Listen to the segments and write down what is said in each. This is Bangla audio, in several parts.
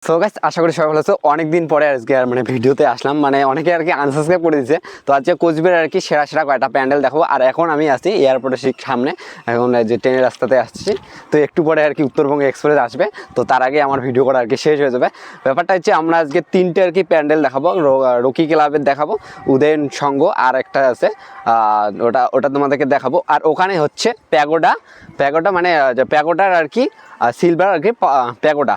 সো গাইস আশা করি সবাই ভালো আছো। অনেকদিন পরে আজকে মানে ভিডিওতে আসলাম, মানে অনেকে আর কি আনসাবস্ক্রাইব করে দিয়েছে। তো আজকে কোচবিহার আর কি সেরা সেরা কয়টা প্যান্ডেল দেখাবো। আর এখন আমি আসছি এয়ারপোর্টের ঠিক সামনে, এখন যে ট্রেনের রাস্তাতে আসছি। তো একটু পরে আর কি উত্তরবঙ্গ এক্সপ্রেস আসবে, তো তার আগে আমার ভিডিও করা আর কি শেষ হয়ে যাবে। ব্যাপারটা হচ্ছে আমরা আজকে তিনটে আর কি প্যান্ডেল দেখাবো। রকি ক্লাবের দেখাবো, উদয়ন সংঘ আর একটা আছে ওটা ওটা তোমাদেরকে দেখাবো। আর ওখানে হচ্ছে প্যাগোডা মানে প্যাগোডার আর কি সিলভার আর কি প্যাগোডা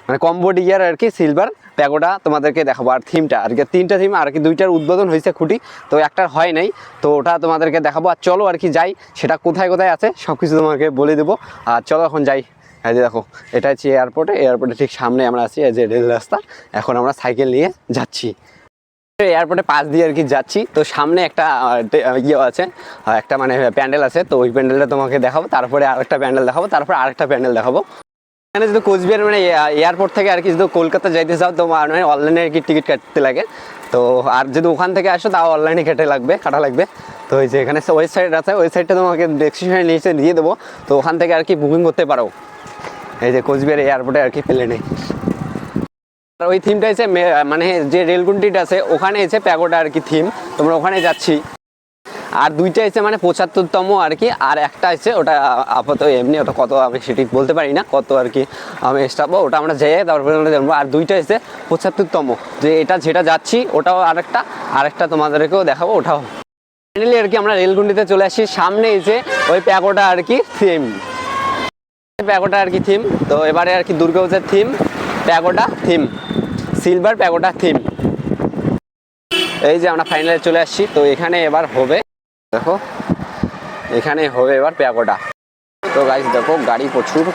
মানে কম্বোডিয়ার আর কি সিলভার প্যাগোডা তোমাদেরকে দেখাবো। আর থিমটা আর কি তিনটা থিম আর কি দুইটার উদ্বোধন হয়েছে খুঁটি, তো একটার হয় নাই, তো ওটা তোমাদেরকে দেখাবো। আর চলো আর কি যাই, সেটা কোথায় কোথায় আছে সব কিছু তোমাকে বলে দেবো। আর চলো এখন যাই। এই যে দেখো, এটা হচ্ছে এয়ারপোর্টের ঠিক সামনে আমরা আছি, এই যে রেল রাস্তা। এখন আমরা সাইকেল নিয়ে যাচ্ছি এয়ারপোর্টে পাশ দিয়ে আর কি যাচ্ছি। তো সামনে একটা ইয়ে আছে, একটা মানে প্যান্ডেল আছে, তো ওই প্যান্ডেলটা তোমাকে দেখাবো। তারপরে আরেকটা প্যান্ডেল দেখাবো, তারপরে আরেকটা প্যান্ডেল দেখাবো। এখানে যদি কোচবিহার মানে এয়ারপোর্ট থেকে আর কি যদি কলকাতা যাইতে চাও তো মানে অনলাইনে আর কি টিকিট কাটতে লাগে। তো আর যদি ওখান থেকে আসো তাও অনলাইনে কাটা লাগবে। তো এই যে এখানে ওয়েবসাইট আছে, ওয়েবসাইটটা তোমাকে ডেসক্রিপশনে নিচে দিয়ে দেবো, তো ওখান থেকে আর কি বুকিং করতে পারো। এই যে কোচবিহার এয়ারপোর্টে আর কি প্লেনে। আর ওই থিমটা হচ্ছে মানে যে রেলগুন্ডিটা আছে ওখানে এসে প্যাগোডা আর কি থিম, তোমরা ওখানে যাচ্ছি। আর দুইটা এসে মানে 75তম আর কি, আর একটা এসে ওটা আপাতত এমনি, ওটা কত আমি সেটি বলতে পারি না, কত আর কি আমি স্টাফও ওটা আমরা যাই তারপরে জানবো। আর দুইটা এসে 75তম, যে এটা যেটা যাচ্ছি ওটাও আরেকটা তোমাদেরকেও দেখাবো, ওটাও ফাইনালি আর কি আমরা রেলগুন্ডিতে চলে আসি। সামনে এসে ওই প্যাগোডা আর কি থিম, তো এবারে আর কি দুর্গাপূজার theme pagoda theme, silver pagoda theme. এই যে আমরা ফাইনালে চলে আসছি, তো এখানে এবার হবে, দেখো এখানে হবে এবার প্যাগোডা। তো গাইস দেখো গাড়ি প্রচুর,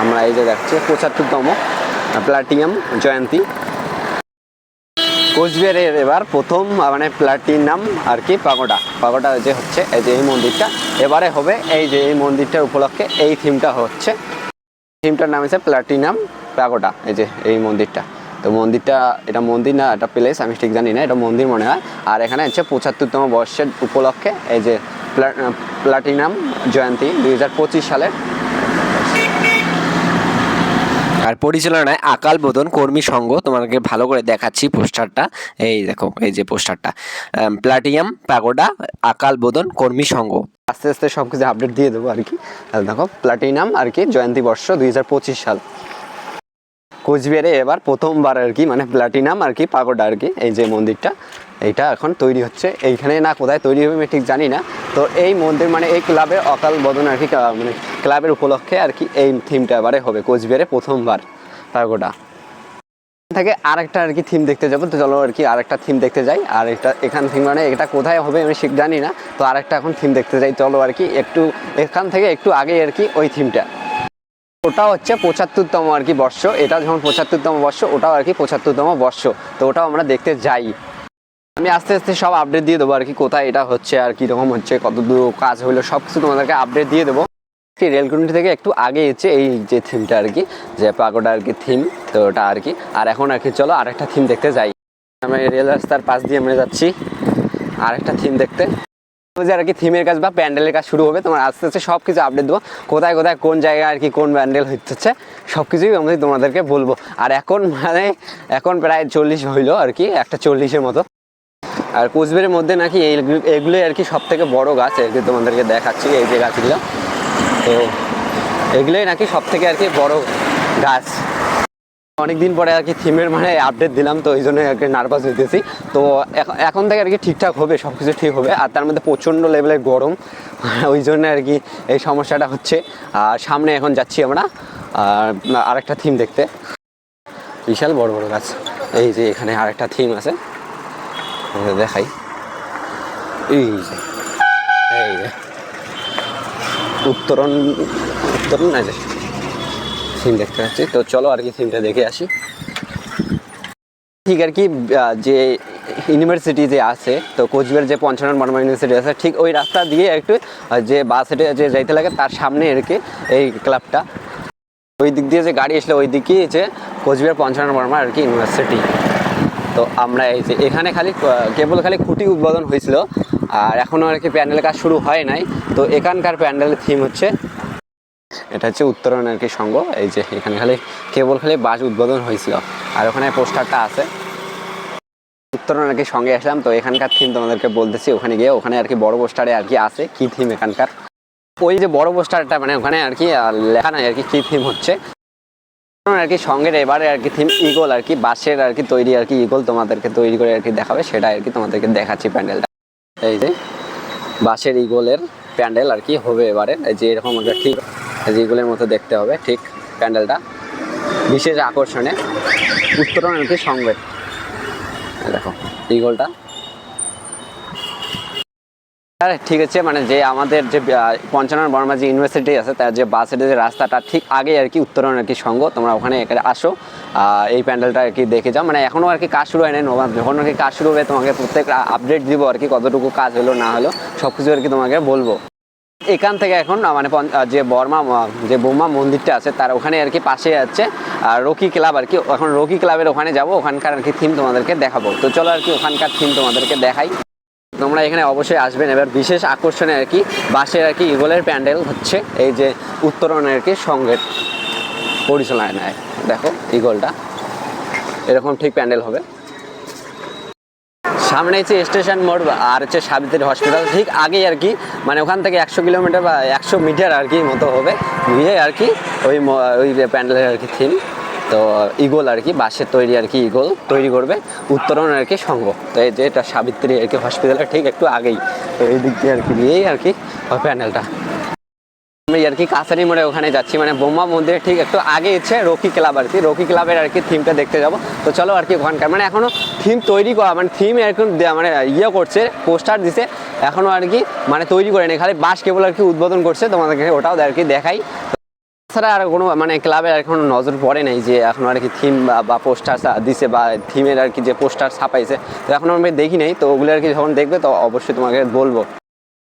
আমরা এই যে দেখছি 75তম প্লাটিনাম জয়ন্তী কোচবিহারের এবার প্রথম মানে প্লাটিনাম আর কি পাগোডা যে হচ্ছে এই যে এই মন্দিরটা এবারে হবে। এই যে এই মন্দিরটার উপলক্ষে এই থিমটা হচ্ছে, থিমটার নাম হচ্ছে প্লাটিনাম প্যাগোডা। এই যে এই মন্দিরটা, তো মন্দিরটা এটা মন্দির না এটা প্লেস আমি ঠিক জানি না, এটা মন্দির মনে হয়। আর এখানে হচ্ছে 75তম বর্ষের উপলক্ষে এই যে প্লাটিনাম জয়ন্তী 2025 সালের। আর পরিচালনায় আকাল বোধন কর্মী সংঘ, তোমাকে ভালো করে দেখাচ্ছি পোস্টারটা, এই দেখো এই যে পোস্টারটা, প্লাটিনাম প্যাগোডা আকাল বোধন কর্মী সংঘ। আস্তে আস্তে সব কিছু আপডেট দিয়ে দেবো আর কি। দেখো প্লাটিনাম আর কি জয়ন্তী বর্ষ 2025 সাল কোচবিহারে এবার প্রথমবার আর কি মানে প্লাটিনাম আর কি পাগোডা আর কি এই যে মন্দিরটা এইটা এখন তৈরি হচ্ছে। এইখানে না কোথায় তৈরি হবে আমি ঠিক জানি না। তো এই মন্দির মানে এই ক্লাবের অকাল বোধন আর কি মানে ক্লাবের উপলক্ষে আর কি এই থিমটা এবারে হবে কোচবিহারে প্রথমবার পাগোডা থেকে। আরেকটা আর কি থিম দেখতে যাবো, তো চলো আর কি আরেকটা থিম দেখতে যাই। আর এটা এখান থেকে মানে এটা কোথায় হবে আমি ঠিক জানি না, তো আরেকটা এখন থিম দেখতে যাই চলো আর কি। একটু এখান থেকে একটু আগে আর কি ওই থিমটা, ওটা হচ্ছে 75তম আর কি বর্ষ, এটা যখন 75তম বর্ষ ওটাও আর কি 75তম বর্ষ, তো ওটাও আমরা দেখতে যাই। আমি আস্তে আস্তে সব আপডেট দিয়ে দেবো আর কি, কোথায় এটা হচ্ছে আর কীরকম হচ্ছে কত দূর কাজ হলো সব কিছু তোমাদেরকে আপডেট দিয়ে দেবো। রেলগুন্ডি থেকে একটু আগে হচ্ছে এই যে থিমটা আর কি, যে পাগোডা আর কি থিম, তো ওটা আর কি। আর এখন আর কি চলো আরেকটা থিম দেখতে যাই। আমি রেল রাস্তার পাশ দিয়ে আমরা যাচ্ছি আরেকটা থিম দেখতে। আর কি থিমের কাজ বা প্যান্ডেলের কাজ শুরু হবে, তোমার আস্তে আস্তে সব কিছু আপডেট দেবো, কোথায় কোথায় কোন জায়গায় আর কি কোন প্যান্ডেল হচ্ছে সব কিছুই আমি তোমাদেরকে বলবো। আর এখন মানে এখন প্রায় 40 হইলো আর কি, একটা 40-এর মতো। আর কোচবিহারের মধ্যে নাকি এগুলোই আর কি সব থেকে বড় গাছ আর কি, তোমাদেরকে দেখাচ্ছি এই যে গাছগুলো, তো এগুলোই নাকি সব থেকে আর কি বড় গাছ। অনেকদিন পরে আর কি থিমের মানে আপডেট দিলাম, তো ওই জন্য আর কি নার্ভাস হইতেছি। তো এখন থেকে আর কি ঠিকঠাক হবে, সব কিছু ঠিক হবে। আর তার মধ্যে প্রচণ্ড লেভেলের গরম, ওই জন্য আর কি এই সমস্যাটা হচ্ছে। আর সামনে এখন যাচ্ছি আমরা আরেকটা থিম দেখতে, বিশাল বড় বড় গাছ। এই যে এখানে আরেকটা থিম আছে দেখাই, এই যে উত্তরণ না যে থিম দেখতে পাচ্ছি। তো চলো আর কি থিমটা দেখে আসি। ঠিক আর কি যে ইউনিভার্সিটি যে আছে, তো কোচবিহার যে পঞ্চানন বর্মা ইউনিভার্সিটি আছে ঠিক ওই রাস্তা দিয়ে একটু যে বাস হেঁটে যে যাইতে লাগে তার সামনে আর কি এই ক্লাবটা, ওই দিক দিয়ে যে গাড়ি আসলে ওই দিকেই যে কোচবিহার পঞ্চানন বর্মা আর কি ইউনিভার্সিটি। তো আমরা এই যে এখানে কেবল খালি খুঁটি উদ্বোধন হয়েছিল, আর এখনও আর কি প্যান্ডেলের কাজ শুরু হয় নাই। তো এখানকার প্যান্ডেলের থিম হচ্ছে এটা হচ্ছে উত্তরণ আর কি সংঘ। এই যে এখানে কেবল খালি বাস উদ্বোধন হয়েছিল, আর ওখানে পোস্টারটা আছে। উত্তরণ আর কি সঙ্গে আসলাম, তো এখানকার থিম তোমাদেরকে বলতেছি। ওখানে গিয়ে ওখানে আর কি বড় পোস্টারে আর কি আছে কি থিম এখানকার। ওই যে বড় পোস্টারটা মানে ওখানে আর কি লেখা নাই আর কি থিম হচ্ছে আর কি সঙ্গের। এবারে আর কি থিম ইগল আর কি, বাঁশের আর কি তৈরি আর কি ইগল তোমাদেরকে তৈরি করে আর কি দেখাবে, সেটা আর কি তোমাদেরকে দেখাচ্ছি প্যান্ডেলটা। এই যে বাঁশের ইগলের প্যান্ডেল আর কি হবে এবারে। এই যে এরকম একটা ঠিক ইগলের মতো দেখতে হবে ঠিক প্যান্ডেলটা, বিশেষ আকর্ষণে উত্তরণ আর কি সঙ্গের। দেখো ইগলটা ঠিক আছে, মানে যে আমাদের যে পঞ্চানন বর্মা যে ইউনিভার্সিটি আছে তার যে বাসের যে রাস্তাটা ঠিক আগে আর কি উত্তরণ আর কি সংঘ। তোমরা ওখানে আসো, এই প্যান্ডেলটা আর কি দেখে যাও। মানে এখনও আর কি কাজ শুরু হয় নাই, যখন আর কি কাজ শুরু হবে তোমাকে প্রত্যেক আপডেট দিব আর কি কতটুকু কাজ হলো না হলো সব কিছু আর কি তোমাকে বলবো। এখান থেকে এখন মানে যে যে বোমা মন্দিরটা আছে তার ওখানে আর কি পাশে আছে রকি ক্লাব আর কি। এখন রকি ক্লাবের ওখানে যাব, ওখানকার আর কি থিম তোমাদেরকে দেখাবো। তো চলো আর কি ওখানকার থিম তোমাদেরকে দেখাই। তোমরা এখানে অবশ্যই আসবেন। এবার বিশেষ আকর্ষণে আর কি বাঁশের আর কি ইগলের প্যান্ডেল হচ্ছে এই যে উত্তরণ আর কি সঙ্গের পরিচালনায়। দেখো ইগলটা এরকম ঠিক প্যান্ডেল হবে। সামনে হচ্ছে স্টেশন মোড় আর হচ্ছে সাবিত্রী হসপিটাল ঠিক আগেই আর কি, মানে ওখান থেকে 100 কিলোমিটার বা 100 মিটার আর কি মতো হবে গিয়ে আর কি ওই প্যান্ডেলের আর কি থিম। তো ইগল আর কি বাঁশের তৈরি আর কি ইগল তৈরি করবে উত্তরণ আর কি সংঘ। তো এই যে এটা সাবিত্রী আর কি হসপিটালের ঠিক একটু আগেই, তো এই দিক দিয়ে আর কি নিয়েই আর কি প্যান্ডেলটা। আমি আর কি কাছারি মোড়ে ওখানে যাচ্ছি, মানে বোমা মন্দিরের ঠিক একটু আগে ইচ্ছে রকি ক্লাব আর কি, রকি ক্লাবের আর কি থিমটা দেখতে যাব। তো চলো আর কি ওখানকার মানে এখনও থিম তৈরি করা, মানে থিম এখন মানে ইয়ে করছে, পোস্টার দিছে এখনও আর কি মানে তৈরি করে নেই, খালি বাস কেবল আর কি উদ্বোধন করছে। তোমাদেরকে ওটাও আর কি দেখাই। তাছাড়া আর কোনো মানে ক্লাবের এখন নজর পড়ে নাই যে এখন আর কি থিম বা পোস্টার দিছে বা থিমের আর কি যে পোস্টার ছাপাইছে, তো এখন আমি দেখি নাই। তো ওগুলো আর কি যখন দেখবে তো অবশ্যই তোমাকে বলবো।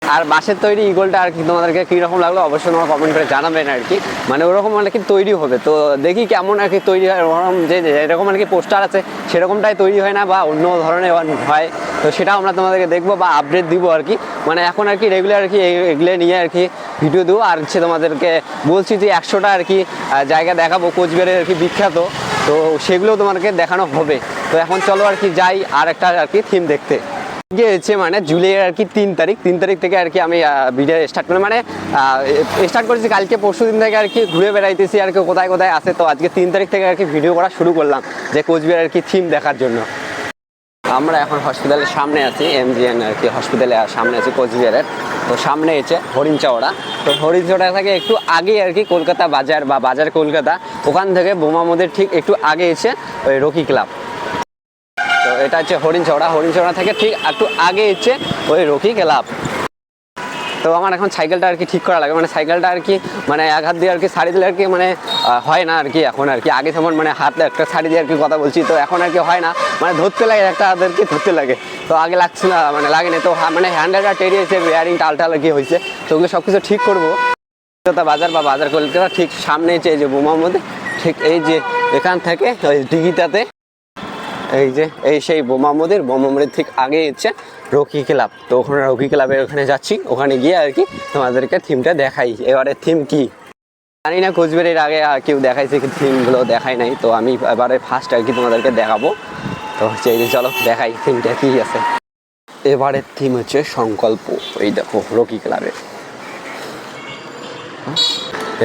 আর বাঁশের তৈরি ইগলটা আর কি তোমাদেরকে কীরকম লাগলো অবশ্যই তোমার কমেন্ট করে জানাবেন আর কি। মানে ওরকম আর কি তৈরি হবে, তো দেখি কেমন আর কি তৈরি হয়। ওরকম যে এরকম আর কি পোস্টার আছে সেরকমটাই তৈরি হয় না বা অন্য ধরনের হয়, তো সেটাও আমরা তোমাদেরকে দেখবো বা আপডেট দিব আর কি। মানে এখন আর কি রেগুলার আর কি এগুলো নিয়ে আর কি ভিডিও দেবো। আর হচ্ছে তোমাদেরকে বলছি যে 100টা আর কি জায়গা দেখাবো কোচবিহারের আর কি বিখ্যাত, তো সেগুলোও তোমাদেরকে দেখানো হবে। তো এখন চলো আর কি যাই আর একটা আর কি থিম দেখতে। হচ্ছে মানে জুলাইয়ের আর কি 3 তারিখ থেকে আর কি আমি ভিডিও স্টার্ট করি, মানে স্টার্ট করেছি কালকে পরশু দিন থেকে আর কি ঘুরে বেড়াইতেছি আর কি কোথায় কোথায় আছে। তো আজকে 3 তারিখ থেকে আর কি ভিডিও করা শুরু করলাম যে কোচবিহার আর কি থিম দেখার জন্য। আমরা এখন হসপিটালের সামনে আছি, MGN আর কি হসপিটালের সামনে আছি কোচবিহারের। তো সামনে এসে হরিণচাওড়া, তো হরিণচাওড়া থেকে একটু আগে আর কি কলকাতা বাজার বা বাজার কলকাতা, ওখান থেকে বোমা মন্দির ঠিক একটু আগে এসে ওই রকি ক্লাব। তো এটা হচ্ছে হরিণচাওড়া থেকে ঠিক একটু আগে হচ্ছে ওই রকি ক্লাব। তো আমার এখন সাইকেলটা আর কি ঠিক করা লাগে, মানে সাইকেলটা আর কি মানে এক হাত দিয়ে আর কি ছাড়ি দিলে আর কি মানে হয় না আর কি এখন আর কি। আগে যেমন মানে হাতে একটা ছাড়ি দিয়ে আর কি কথা বলছি, তো এখন আর কি হয় না, মানে ধরতে লাগে একটা হাত আর কি ধরতে লাগে। তো আগে লাগছে না মানে লাগেনি, তো মানে হ্যান্ডেলটা টেরিয়েছে, বেয়ারিং টাল আর কি হয়েছে, তো ওগুলো সব কিছু ঠিক করবো। বাজার বা বাজার কলকাতা ঠিক সামনে এই যে বোমা মন্দির, ঠিক এই যে এখান থেকে ওই ডিগিটাতে এই যে এই সেই বোমা মন্দির ঠিক আগে হচ্ছে রকি ক্লাব। তো ওখানে রকি ক্লাবের ওখানে যাচ্ছি, ওখানে গিয়ে আর কি তোমাদেরকে থিমটা দেখাই। এবারে থিম কি জানি না, কোচবিহারের আগে কেউ দেখাইছে কি থিমগুলো দেখাই নাই, তো আমি এবারে ফার্স্ট আর কি তোমাদেরকে দেখাবো। তো হচ্ছে এই যে চলো দেখাই থিমটা কি আছে। এবারের থিম হচ্ছে সংকল্প। এই দেখো রকি ক্লাবের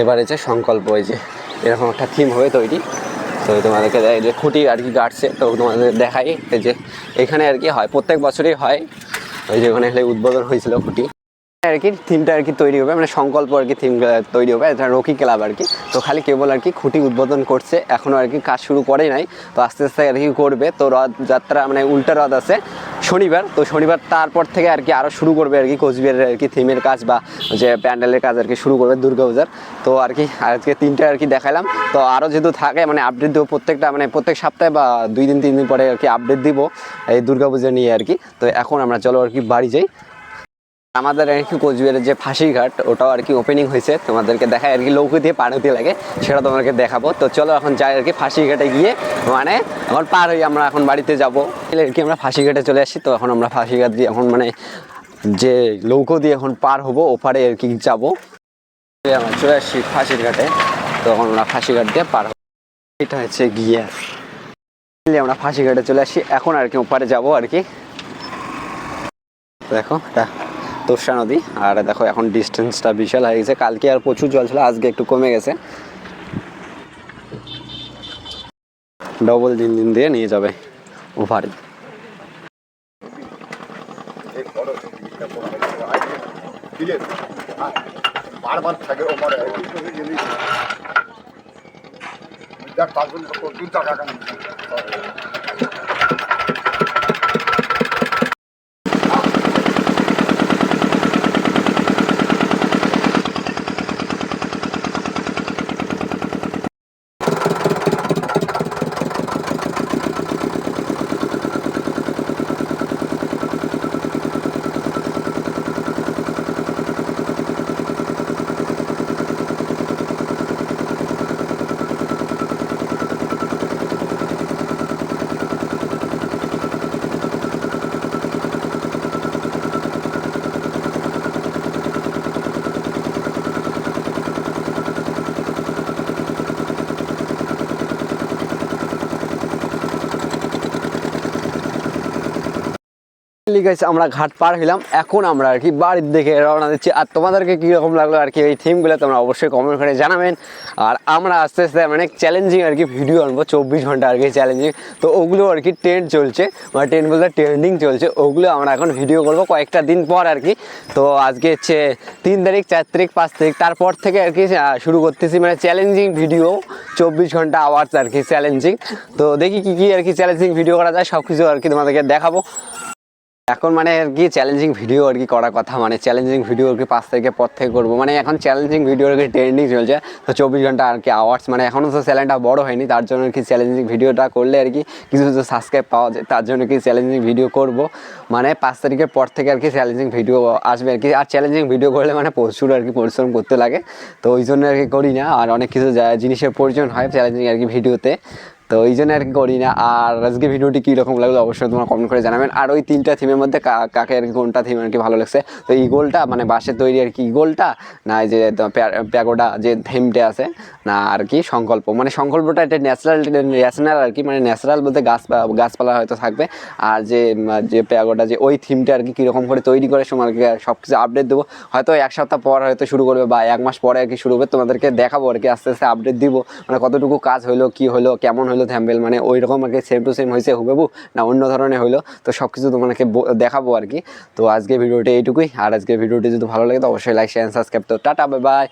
এবারে হচ্ছে সংকল্প, এই যে এরকম একটা থিম হবে তৈরি। তো তোমাদেরকে যে খুঁটি আর কি গাড়ছে, তো তোমাদের দেখাই এই যে এখানে আর কি হয়, প্রত্যেক বছরই হয়। ওই যে ওখানে উদ্বোধন হয়েছিল খুঁটি আর কি থিমটা আর কি তৈরি হবে, মানে সংকল্প আর কি থিম তৈরি হবে। এটা রকি ক্লাব আর কি। তো খালি কেবল আর কি খুঁটি উদ্বোধন করছে, এখনও আর কি কাজ শুরু করেই নাই, তো আস্তে আস্তে আর কি করবে। তো রথযাত্রা মানে উল্টা রথ আছে শনিবার, তো শনিবার তারপর থেকে আর কি আরও শুরু করবে আর কি কোচবিহারের আর কি থিমের কাজ বা যে প্যান্ডেলের কাজ আর কি শুরু করবে দুর্গাপূজার। তো আর কি আজকে 3টা আর কি দেখালাম, তো আরও যেহেতু থাকে মানে আপডেট দেবো প্রত্যেকটা, মানে প্রত্যেক সপ্তাহে বা 2 দিন 3 দিন পরে আর কি আপডেট দিব এই দুর্গাপূজা নিয়ে আর কি। তো এখন আমরা চলো আর কি বাড়ি যাই। আমাদের আর কি কোচবিহারের যে ফাঁসিঘাট ওটাও আর কি ওপেনিং হয়েছে, তোমাদেরকে দেখায় আর কি নৌকো দিয়ে পার হতে লাগে, সেটা তোমাদেরকে দেখাবো। তো চলো এখন যাই আর কি ফাঁসিঘাটে গিয়ে, মানে এখন পার হই আমরা এখন বাড়িতে যাবো আর কি। আমরা ফাঁসিঘাটে চলে আসি, তো এখন আমরা ফাঁসিঘাট দিয়ে এখন মানে যে নৌকো দিয়ে এখন পার হবো ওপারে আর কি যাবো। আমরা চলে আসছি ফাঁসির ঘাটে। তো আমরা ফাঁসি ঘাট দিয়ে পার হবো। এটা হচ্ছে গিয়ে আমরা ফাঁসি ঘাটে চলে আসছি এখন আর কি, ওপারে যাবো আর কি। দেখো এটা তোষা নদী, আর দেখো এখন ডিস্টেন্সটা বিশাল হয়ে গেছে। কালকে আর প্রচুর জল ছিল, আজকে একটু কমে গেছে। ডবল দিন দিয়ে নিয়ে যাবে ওভারে। আমরা ঘাট পার হইলাম, এখন আমরা আর কি বাড়ির দিকে রওনা দিচ্ছি। আর তোমাদেরকে কীরকম লাগলো আর কি এই থিমগুলো তোমরা অবশ্যই কমেন্ট করে জানাবেন। আর আমরা আস্তে আস্তে মানে চ্যালেঞ্জিং আর কি ভিডিও আনবো, 24 ঘন্টা আর কি চ্যালেঞ্জিং। তো ওগুলো আর কি ট্রেন্ড চলছে, মানে ট্রেন্ড বলতে ট্রেন্ডিং চলছে, ওগুলো আমরা এখন ভিডিও করবো কয়েকটা দিন পর আর কি। তো আজকে হচ্ছে 3 তারিখ, 4 তারিখ, 5 তারিখ, তারপর থেকে আর কি শুরু করতেছি মানে চ্যালেঞ্জিং ভিডিও, 24 ঘন্টা আওয়ার্স আর কি চ্যালেঞ্জিং। তো দেখি কী আর কি চ্যালেঞ্জিং ভিডিও করা যায়, সব কিছু আর কি তোমাদেরকে দেখাবো। এখন মানে আর কি চ্যালেঞ্জিং ভিডিও আর কি করার কথা, মানে চ্যালেঞ্জিং ভিডিও আর কি 5 তারিখের পর থেকে করবো। মানে এখন চ্যালেঞ্জিং ভিডিও আর কি ট্রেন্ডিং চলছে। তো 24 ঘন্টা আর কি আওয়ার্স, মানে এখনও তো চ্যানেলটা বড় হয়নি, তার জন্য আর কি চ্যালেঞ্জিং ভিডিওটা করলে আর কি কিছু কিছু সাবস্ক্রাইব পাওয়া যায়, তার জন্য কি চ্যালেঞ্জিং ভিডিও করব। মানে 5 তারিখের পর থেকে আর কি চ্যালেঞ্জিং ভিডিও আসবে আর কি। আর চ্যালেঞ্জিং ভিডিও করলে মানে প্রচুর আর কি পরিশ্রম করতে লাগে, তো ওই জন্য আর কি করি না। আর অনেক কিছু জিনিসের প্রয়োজন হয় চ্যালেঞ্জিং আর কি ভিডিওতে, তো ওই জন্য আর কি করি না। আর আজকে ভিডিওটি কীরকম লাগলো অবশ্যই তোমরা কমেন্ট করে জানাবেন। আর ওই 3টা থিমের মধ্যে কাকে আর কি কোনটা থিম আর কি ভালো লাগছে। তো ইগলটা মানে বাঁশের তৈরি আর কি ইগলটা, না এই যে প্যাগোডা যে থিমটা আছে, না আর কি সংকল্প, মানে সংকল্পটা এটা ন্যাচারাল আর কি, মানে ন্যাচারাল বলতে গাছপালা হয়তো থাকবে। আর যে প্যাগোডা যে ওই থিমটা আর কি কীরকম করে তৈরি করে সময় সব কিছু আপডেট দেবো। হয়তো 1 সপ্তাহ পর হয়তো শুরু করবে বা 1 মাস পরে আর কি শুরু করবে, তোমাদেরকে দেখাবো আর কি, আস্তে আস্তে আপডেট দিব। মানে কতটুকু কাজ হলো, কী হলো, কেমন হলো থ্যাম্বনেল, মানে ওই রকম আর কি সেম টু সেম হয়েছে হুবহু না অন্য ধরনের হইলো, তো সব কিছু তোমাকে দেখাবো আর কি। তো আজকে ভিডিওটি এইটুকুই। আর আজকে ভিডিওটি যদি ভালো লাগে তো অবশ্যই লাইক, শেয়ার, সাবস্ক্রাইব। তো টাটা, বাই বাই।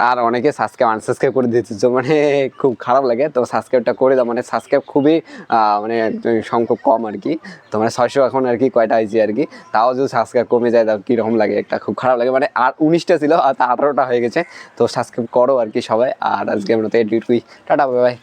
আর অনেকে আনসাবস্ক্রাইব করে দিতেছ, মানে খুব খারাপ লাগে। তো সাবস্ক্রাইবটা করে দাও, মানে সাবস্ক্রাইব খুবই মানে সংখ্যক কম আর কি। তো মানে 600 এখন আর কি কয়টা হয়েছে আর কি, তাও যদি সাবস্ক্রাইব কমে যায় তাও কীরকম লাগে, একটা খুব খারাপ লাগে। মানে আর 19টা ছিল আর তা 18টা হয়ে গেছে। তো সাবস্ক্রাইব করো আর কি সবাই। আর আজকে আমরা তো এইটুকুই, টাটা, বাই বাই।